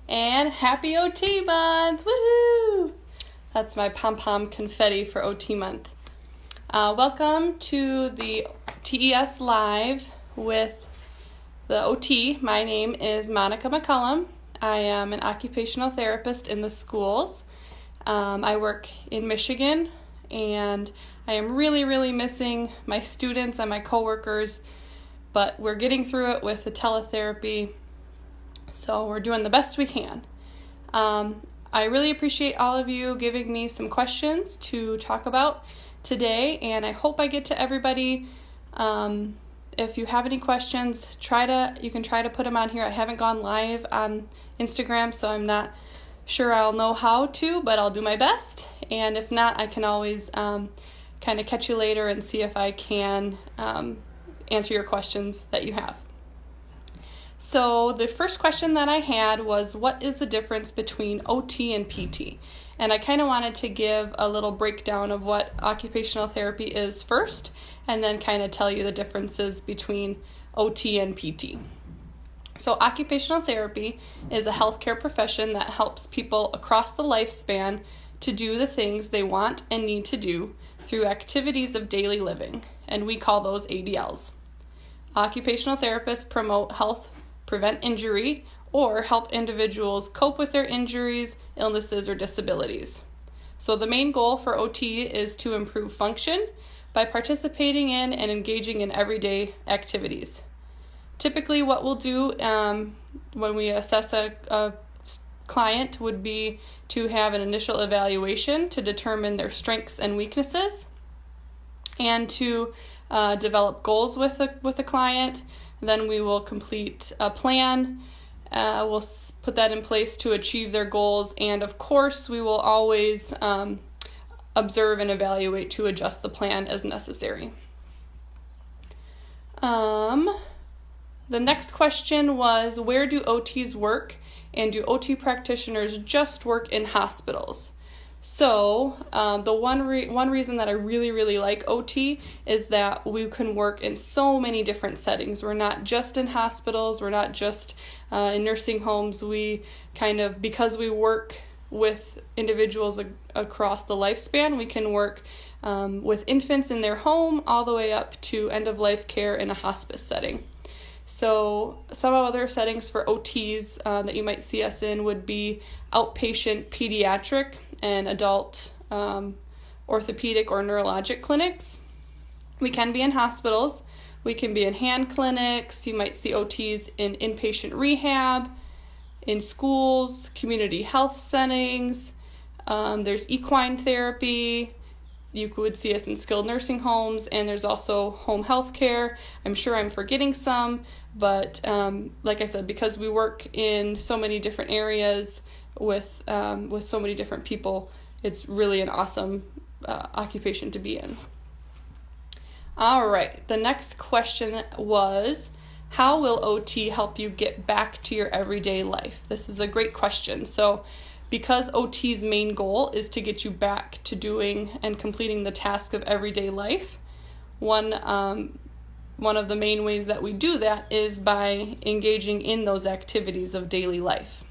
And happy OT month! Woohoo! That's my pom-pom confetti for OT month. Welcome to the TES Live with the OT. My name is Monica McCullum. I am an occupational therapist in the schools. I work in Michigan, and I am really missing my students and my coworkers, but we're getting through it with the teletherapy. So we're doing the best we can. I really appreciate all of you giving me some questions to talk about today, and I hope I get to everybody. If you have any questions, you can try to put them on here. I haven't gone live on Instagram, so I'm not sure I'll know how to, but I'll do my best. And if not, I can always kind of catch you later and see if I can answer your questions that you have. So the first question that I had was, what is the difference between OT and PT? And I kind of wanted to give a little breakdown of what occupational therapy is first, and then kind of tell you the differences between OT and PT. So occupational therapy is a healthcare profession that helps people across the lifespan to do the things they want and need to do through activities of daily living, and we call those ADLs. Occupational therapists promote health, prevent injury, or help individuals cope with their injuries, illnesses, or disabilities. So the main goal for OT is to improve function by participating in and engaging in everyday activities. Typically what we'll do when we assess a client would be to have an initial evaluation to determine their strengths and weaknesses, and to develop goals with the client. Then we will complete a plan. We'll put that in place to achieve their goals, and of course we will always observe and evaluate to adjust the plan as necessary. The next question was, where do OTs work, and do OT practitioners just work in hospitals? So the one reason that I really like OT is that we can work in so many different settings. We're not just in hospitals, we're not just in nursing homes. We because we work with individuals across the lifespan, we can work with infants in their home all the way up to end-of-life care in a hospice setting. So some other settings for OTs that you might see us in would be outpatient pediatric and adult orthopedic or neurologic clinics. We can be in hospitals. We can be in hand clinics. You might see OTs in inpatient rehab, in schools, community health settings. There's equine therapy. You would see us in skilled nursing homes, and there's also home health care. I'm sure I'm forgetting some, but like I said, because we work in so many different areas with so many different people, it's really an awesome occupation to be in. All right, the next question was, how will OT help you get back to your everyday life? This is a great question. So because OT's main goal is to get you back to doing and completing the task of everyday life, one of the main ways that we do that is by engaging in those activities of daily life.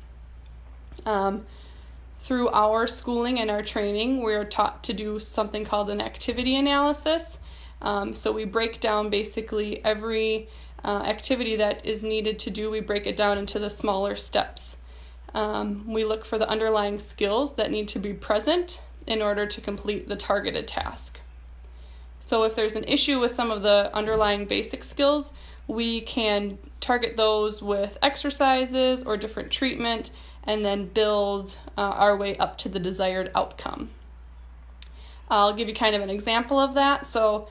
Through our schooling and our training, we are taught to do something called an activity analysis. So we break down basically every activity that is needed to do. We break it down into the smaller steps. We look for the underlying skills that need to be present in order to complete the targeted task. So if there's an issue with some of the underlying basic skills, we can target those with exercises or different treatment, and then build our way up to the desired outcome. I'll give you kind of an example of that. So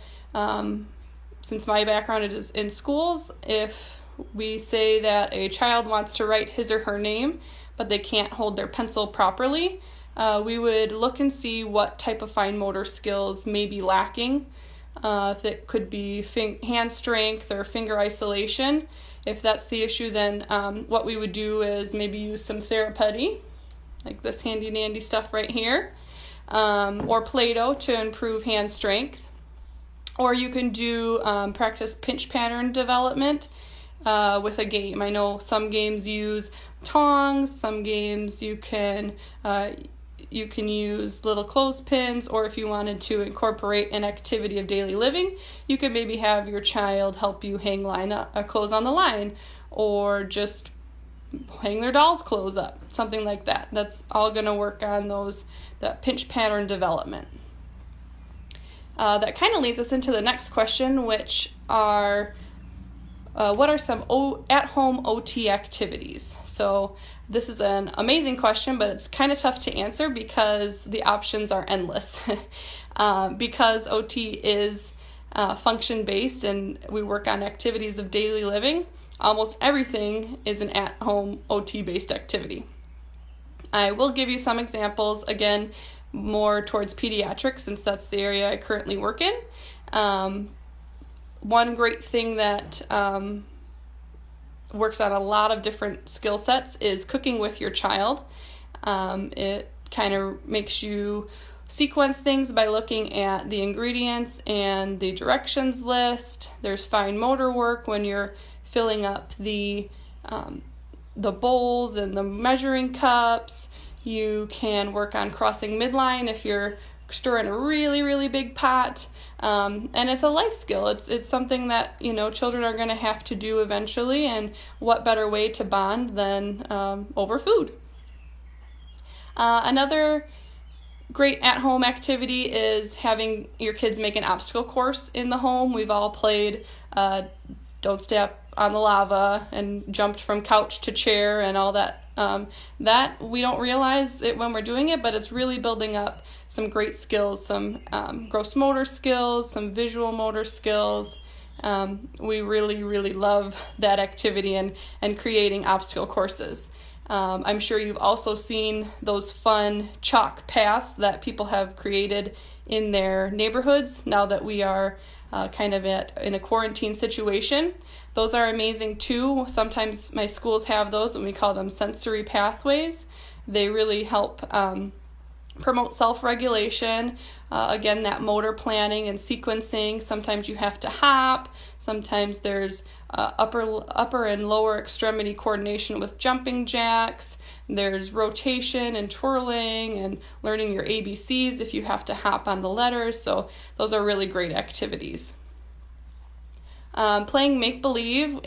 since my background is in schools, if we say that a child wants to write his or her name, but they can't hold their pencil properly, we would look and see what type of fine motor skills may be lacking. If it could be hand strength or finger isolation. If that's the issue, then what we would do is maybe use some therapy, like this handy dandy stuff right here, or Play-Doh to improve hand strength. Or you can do practice pinch pattern development with a game. I know some games use tongs. Some games you can use little clothespins, or if you wanted to incorporate an activity of daily living, you could maybe have your child help you hang clothes on the line, or just hang their doll's clothes up, something like that. That's all going to work on that pinch pattern development. That kind of leads us into the next question, which are what are some at-home OT activities? So this is an amazing question, but it's kind of tough to answer because the options are endless. Because OT is function-based and we work on activities of daily living, almost everything is an at-home OT-based activity. I will give you some examples, again, more towards pediatrics since that's the area I currently work in. One great thing that works on a lot of different skill sets is cooking with your child. It kind of makes you sequence things by looking at the ingredients and the directions list. There's fine motor work when you're filling up the bowls and the measuring cups. You can work on crossing midline if you're stirring a really, really big pot. And it's a life skill. It's something that, children are going to have to do eventually, and what better way to bond than over food. Another great at-home activity is having your kids make an obstacle course in the home. We've all played Don't Step on the Lava and jumped from couch to chair and all that. That we don't realize it when we're doing it, but it's really building up some great skills, some gross motor skills, some visual motor skills. We really, really love that activity and creating obstacle courses. I'm sure you've also seen those fun chalk paths that people have created in their neighborhoods now that we are kind of in a quarantine situation. Those are amazing too. Sometimes my schools have those and we call them sensory pathways. They really help promote self-regulation. Again, that motor planning and sequencing. Sometimes you have to hop. Sometimes there's upper and lower extremity coordination with jumping jacks. There's rotation and twirling and learning your ABCs if you have to hop on the letters. So those are really great activities. Playing make-believe,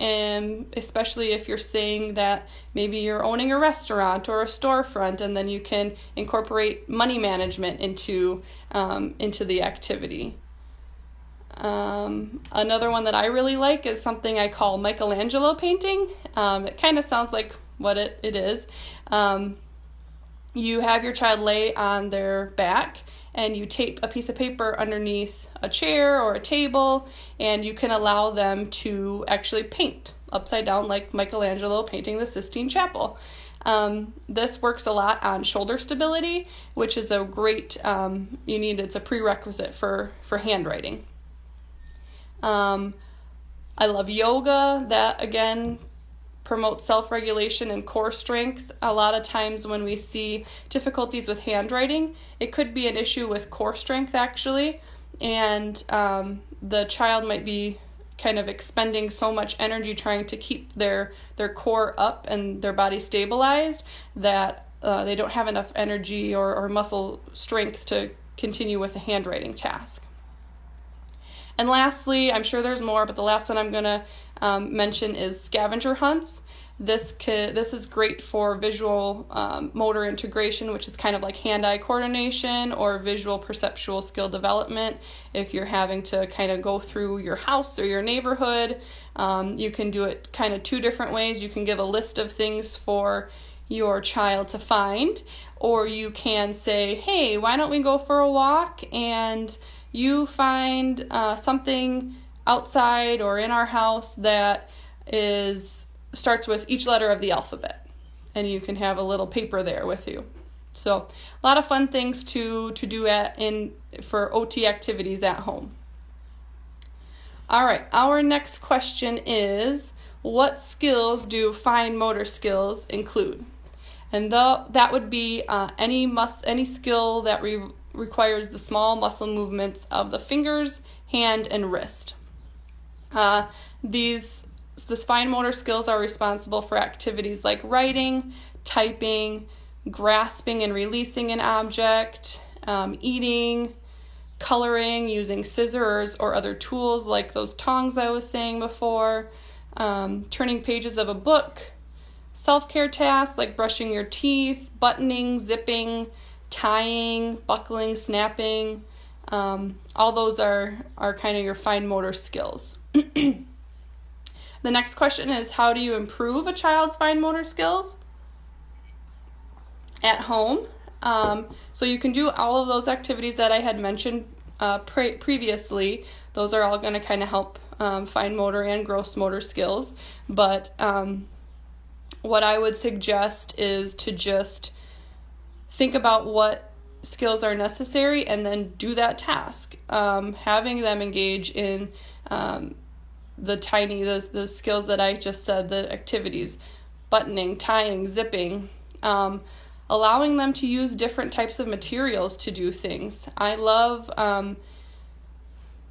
especially if you're saying that maybe you're owning a restaurant or a storefront, and then you can incorporate money management into the activity. Another one that I really like is something I call Michelangelo painting. It kind of sounds like what it is. You have your child lay on their back and you tape a piece of paper underneath a chair or a table, and you can allow them to actually paint upside down like Michelangelo painting the Sistine Chapel. This works a lot on shoulder stability, which is a great, it's a prerequisite for handwriting. I love yoga. That, again, promotes self-regulation and core strength. A lot of times when we see difficulties with handwriting, it could be an issue with core strength actually, and the child might be kind of expending so much energy trying to keep their core up and their body stabilized that they don't have enough energy or muscle strength to continue with the handwriting task. And lastly, I'm sure there's more, but the last one I'm going to mention is scavenger hunts. This is great for visual motor integration, which is kind of like hand-eye coordination or visual perceptual skill development. If you're having to kind of go through your house or your neighborhood, you can do it kind of two different ways. You can give a list of things for your child to find, or you can say, hey, why don't we go for a walk and you find something outside or in our house that starts with each letter of the alphabet, and you can have a little paper there with you. So a lot of fun things to do for OT activities at home. All right, our next question is, what skills do fine motor skills include? And that would be any skill that requires the small muscle movements of the fingers, hand, and wrist. These the fine motor skills are responsible for activities like writing, typing, grasping and releasing an object, eating, coloring, using scissors or other tools like those tongs I was saying before, turning pages of a book, self-care tasks like brushing your teeth, buttoning, zipping, tying, buckling, snapping. All those are kind of your fine motor skills. The next question is, how do you improve a child's fine motor skills? At home. So you can do all of those activities that I had mentioned previously. Those are all going to kind of help fine motor and gross motor skills. But what I would suggest is to just think about what skills are necessary and then do that task. Having them engage in the skills that I just said, the activities, buttoning, tying, zipping, allowing them to use different types of materials to do things. I love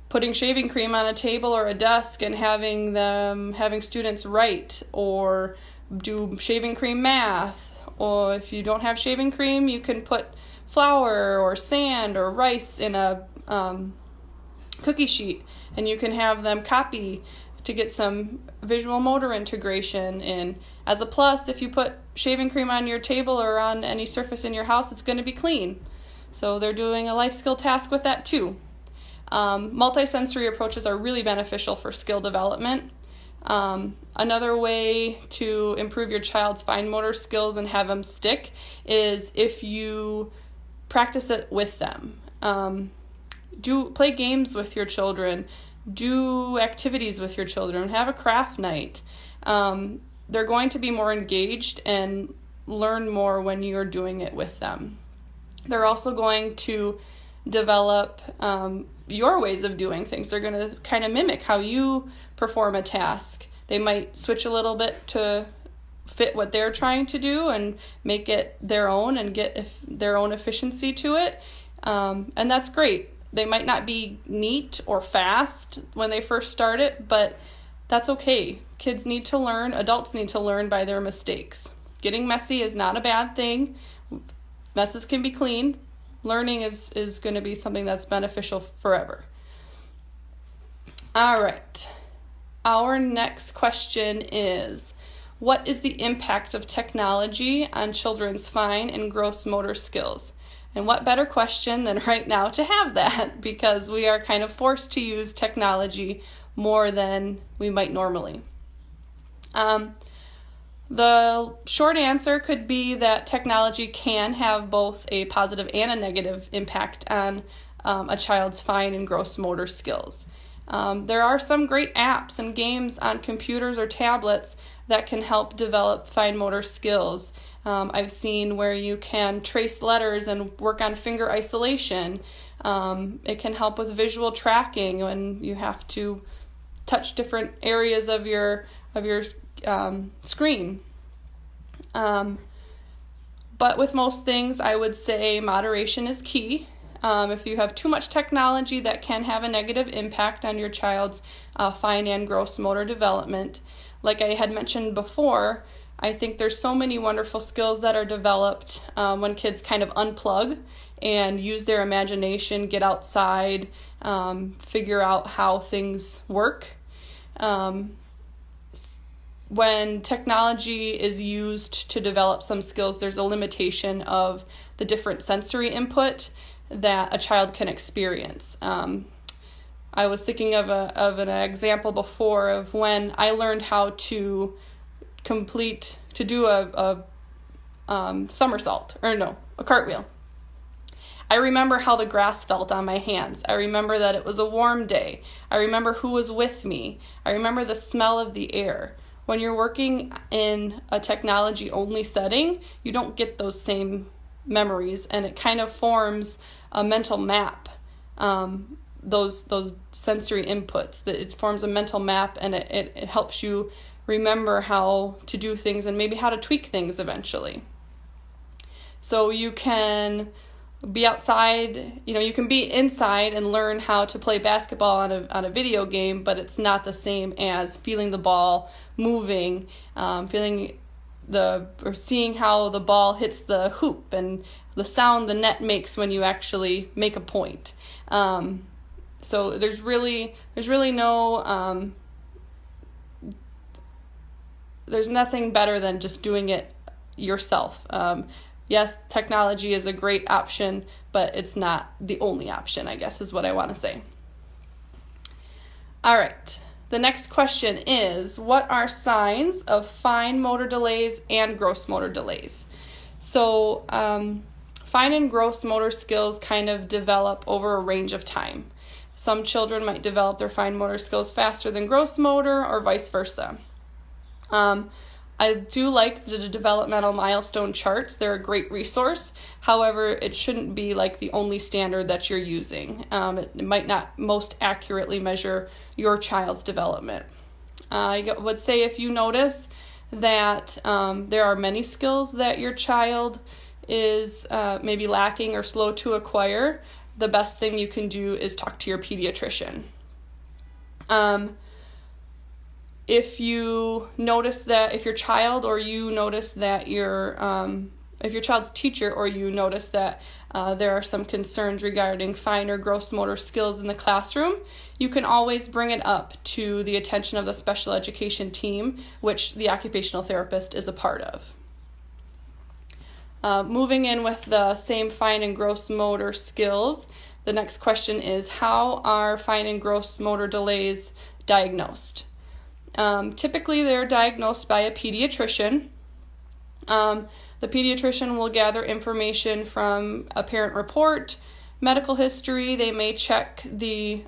putting shaving cream on a table or a desk and having students write or do shaving cream math. Or if you don't have shaving cream, you can put flour or sand or rice in a cookie sheet, and you can have them copy to get some visual motor integration in. As a plus, if you put shaving cream on your table or on any surface in your house, it's going to be clean. So they're doing a life skill task with that too. Multisensory approaches are really beneficial for skill development. Another way to improve your child's fine motor skills and have them stick is if you practice it with them. Play games with your children, do activities with your children, have a craft night. They're going to be more engaged and learn more when you're doing it with them. They're also going to develop your ways of doing things. They're going to kind of mimic how you perform a task. They might switch a little bit to fit what they're trying to do and make it their own and get their own efficiency to it. And that's great. They might not be neat or fast when they first start it, but that's okay. Kids need to learn, adults need to learn by their mistakes. Getting messy is not a bad thing. Messes can be cleaned. Learning is going to be something that's beneficial forever. All right. Our next question is, what is the impact of technology on children's fine and gross motor skills? And what better question than right now to have that, because we are kind of forced to use technology more than we might normally. The short answer could be that technology can have both a positive and a negative impact on a child's fine and gross motor skills. There are some great apps and games on computers or tablets that can help develop fine motor skills. I've seen where you can trace letters and work on finger isolation. It can help with visual tracking when you have to touch different areas of your screen. But with most things, I would say moderation is key. If you have too much technology, that can have a negative impact on your child's fine and gross motor development. Like I had mentioned before, I think there's so many wonderful skills that are developed when kids kind of unplug and use their imagination, get outside, figure out how things work. When technology is used to develop some skills, there's a limitation of the different sensory input that a child can experience. I was thinking of an example before of when I learned how to do a somersault, a cartwheel. I remember how the grass felt on my hands. I remember that it was a warm day. I remember who was with me. I remember the smell of the air. When you're working in a technology-only setting, you don't get those same memories, and it kind of forms a mental map. Those sensory inputs, that it forms a mental map, and it helps you remember how to do things and maybe how to tweak things eventually. So you can be outside. You can be inside and learn how to play basketball on a video game, but it's not the same as feeling the ball moving, or seeing how the ball hits the hoop and the sound the net makes when you actually make a point. So there's really no there's nothing better than just doing it yourself. Yes, technology is a great option, but it's not the only option, I guess is what I want to say. All right. The next question is, what are signs of fine motor delays and gross motor delays? So, fine and gross motor skills kind of develop over a range of time. Some children might develop their fine motor skills faster than gross motor, or vice versa. I do like the developmental milestone charts. They're a great resource. However, it shouldn't be like the only standard that you're using. It might not most accurately measure your child's development. I would say if you notice that there are many skills that your child is maybe lacking or slow to acquire, the best thing you can do is talk to your pediatrician. If you notice that, if your child or you notice that if your child's teacher or you notice that there are some concerns regarding fine or gross motor skills in the classroom, you can always bring it up to the attention of the special education team, which the occupational therapist is a part of. Moving in with the same fine and gross motor skills, the next question is, how are fine and gross motor delays diagnosed? Typically, they're diagnosed by a pediatrician. The pediatrician will gather information from a parent report, medical history. They may check the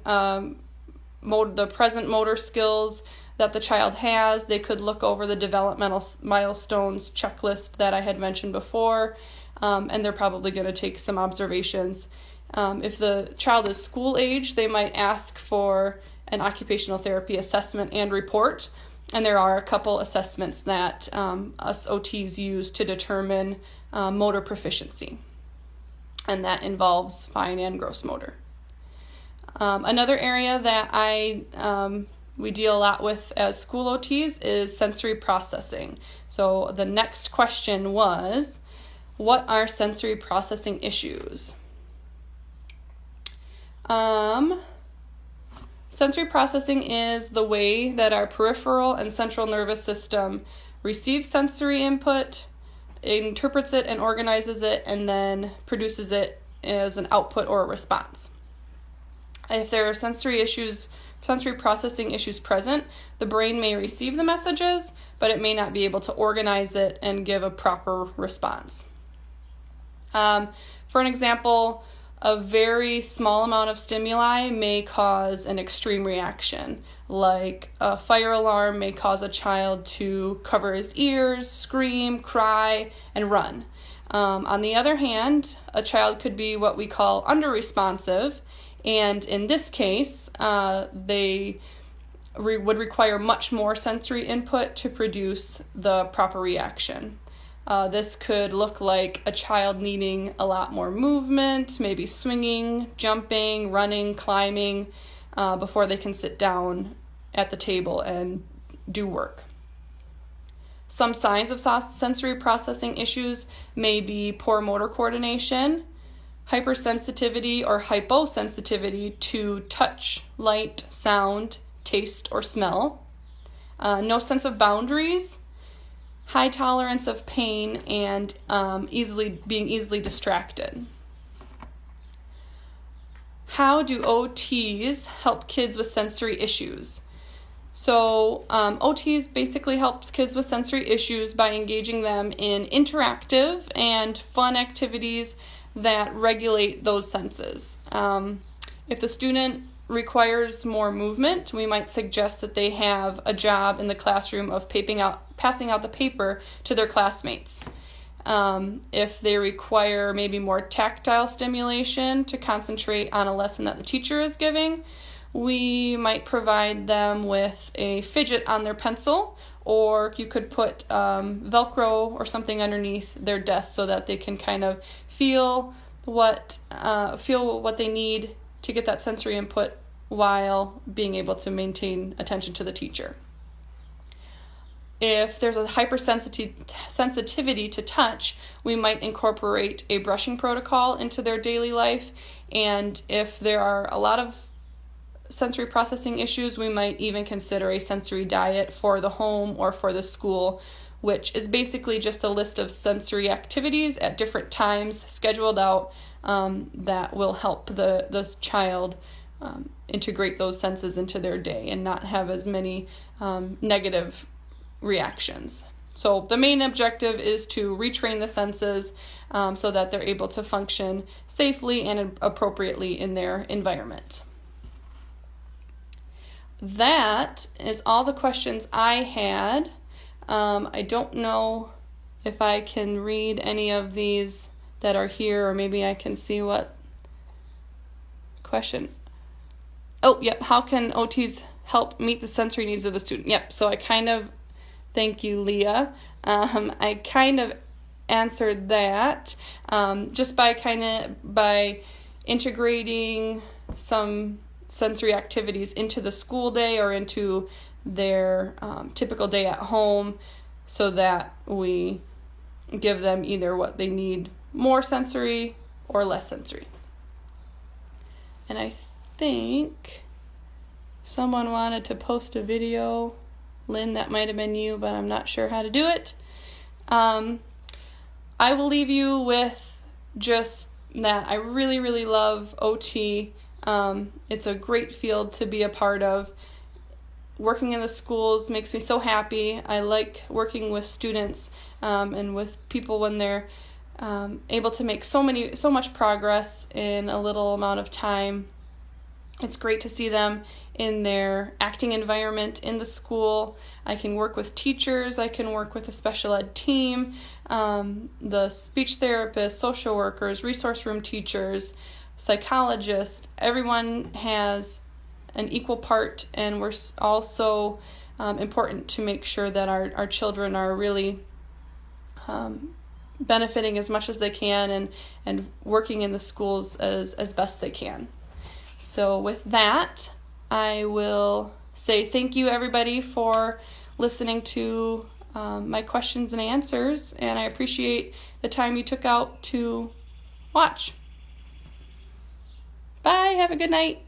present motor skills that the child has. They could look over the developmental milestones checklist that I had mentioned before, and they're probably going to take some observations. If the child is school age, they might ask for an occupational therapy assessment and report, and there are a couple assessments that us OTs use to determine motor proficiency, and that involves fine and gross motor. Another area that we deal a lot with as school OTs is sensory processing. So the next question was, what are sensory processing issues? Sensory processing is the way that our peripheral and central nervous system receives sensory input, interprets it and organizes it, and then produces it as an output or a response. If there are sensory processing issues present, the brain may receive the messages, but it may not be able to organize it and give a proper response. For an example, a very small amount of stimuli may cause an extreme reaction, like a fire alarm may cause a child to cover his ears, scream, cry, and run. On the other hand, a child could be what we call under-responsive, and in this case, they would require much more sensory input to produce the proper reaction. This could look like a child needing a lot more movement, maybe swinging, jumping, running, climbing, before they can sit down at the table and do work. Some signs of sensory processing issues may be poor motor coordination, hypersensitivity or hyposensitivity to touch, light, sound, taste, or smell, no sense of boundaries, high tolerance of pain, and being easily distracted. How do OTs help kids with sensory issues? So OTs basically help kids with sensory issues by engaging them in interactive and fun activities that regulate those senses. If the student requires more movement, we might suggest that they have a job in the classroom of passing out the paper to their classmates. If they require maybe more tactile stimulation to concentrate on a lesson that the teacher is giving, we might provide them with a fidget on their pencil, or you could put Velcro or something underneath their desk so that they can kind of feel what they need to get that sensory input while being able to maintain attention to the teacher. If there's a hypersensitivity to touch, we might incorporate a brushing protocol into their daily life. And if there are a lot of sensory processing issues, we might even consider a sensory diet for the home or for the school, which is basically just a list of sensory activities at different times scheduled out that will help the child integrate those senses into their day and not have as many negative reactions. So the main objective is to retrain the senses so that they're able to function safely and appropriately in their environment. That is all the questions I had. I don't know if I can read any of these that are here, or maybe I can see what question. Oh, yep. How can OTs help meet the sensory needs of the student? Yep. So thank you, Leah. I kind of answered that just by integrating some sensory activities into the school day or into their typical day at home, so that we give them either what they need, more sensory or less sensory. And I think someone wanted to post a video. Lynn, that might have been you, but I'm not sure how to do it. I will leave you with just that. I really, really love OT. It's a great field to be a part of. Working in the schools makes me so happy. I like working with students and with people when they're able to make so much progress in a little amount of time. It's great to see them in their acting environment in the school. I can work with teachers. I can work with a special ed team, the speech therapists, social workers, resource room teachers, psychologists. Everyone has an equal part, and we're also important to make sure that our children are really benefiting as much as they can and working in the schools as best they can. So with that, I will say thank you, everybody, for listening to my questions and answers, and I appreciate the time you took out to watch. Bye. Have a good night.